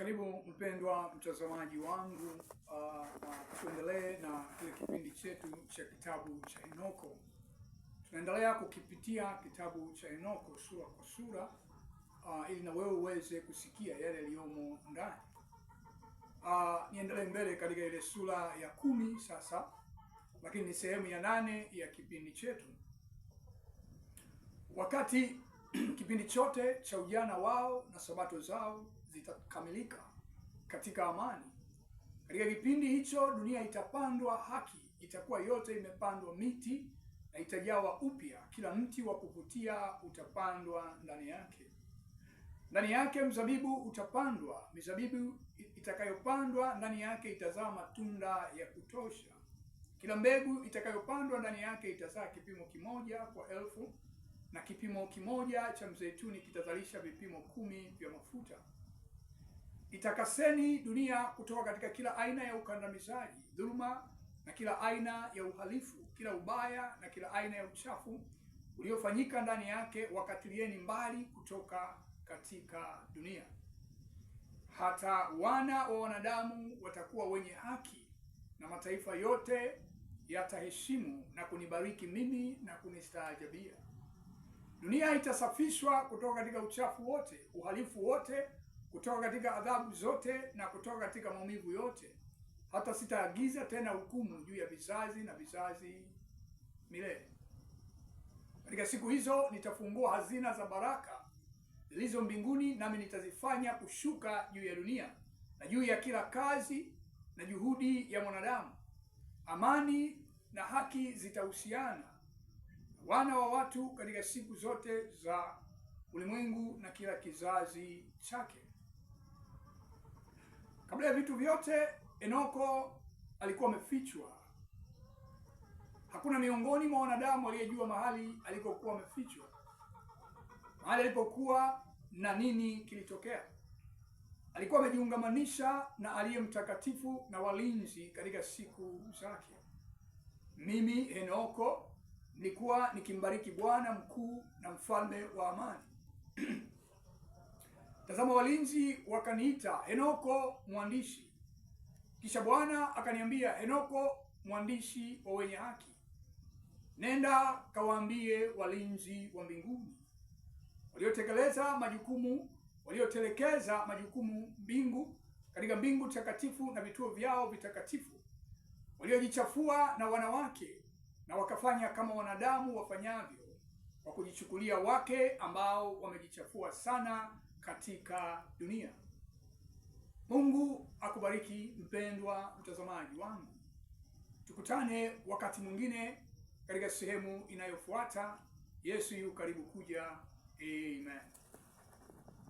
Karibu mpendwa mtazamaji wangu, tuendelee na kile kipindi chetu cha kitabu cha Henoko. Tunaendelea kukipitia kitabu cha Henoko sura kwa sura, ili na wewe uweze kusikia yale yaliyomo ndani. Niendelee mbele katika ile sura ya 10 sasa, lakini ni sehemu ya 8 ya kipindi chetu. Wakati kipindi chote cha ujana wao na sabato zao zitakamilika katika amani. Katika kipindi hicho dunia itapandwa haki, itakuwa yote imepandwa miti na itajawa upya. Kila mti wa kuvutia utapandwa ndani yake. Ndani yake mzabibu utapandwa, mizabibu itakayopandwa ndani yake itazaa matunda ya kutosha. Kila mbegu itakayopandwa ndani yake itazaa kipimo kimoja kwa 1000, na kipimo kimoja cha mzeituni kitazalisha vipimo 10 vya mafuta. Itakaseni dunia kutoka katika kila aina ya ukandamizaji, dhuluma na kila aina ya uhalifu, kila ubaya na kila aina ya uchafu uliofanyika ndani yake, wakatilieni mbali kutoka katika dunia. Hata wana wa wanadamu watakuwa wenye haki, na mataifa yote yataheshimu na kunibariki mimi na kunistaajabia. Dunia itasafishwa kutoka katika uchafu wote, uhalifu wote, kutoka katika adhabu zote na kutoka katika maumivu yote. Hata sitaagiza tena hukumu juu ya vizazi na vizazi milele. Katika siku hizo nitafungua hazina za baraka zilizo mbinguni, nami nitazifanya kushuka juu ya dunia na juu ya kila kazi na juhudi ya mwanadamu. Amani na haki zitahusiana wana wa watu katika siku zote za ulimwengu na kila kizazi chake. Kabla ya vitu vyote, Henoko alikuwa amefichwa. Hakuna miongoni mwa wanadamu aliyejua mahali alikokuwa amefichwa, mahali alipokuwa na nini kilitokea. Alikuwa amejiungamanisha na aliye mtakatifu na walinzi katika siku zake. Mimi Henoko nilikuwa nikimbariki Bwana mkuu na mfalme wa amani. Tazama, walinzi wakaniita, Henoko mwandishi. Kisha Bwana akaniambia, Henoko mwandishi wa wenye haki, nenda kawaambie walinzi wa mbinguni waliotelekeza majukumu mbingu katika mbingu takatifu na vituo vyao vitakatifu, waliojichafua na wanawake na wakafanya kama wanadamu wafanyavyo, kwa kujichukulia wake ambao wamejichafua sana katika dunia. Mungu akubariki mpendwa mtazamaji wangu. Tukutane wakati mwingine katika sehemu inayofuata. Yesu yu karibu kuja. Amen.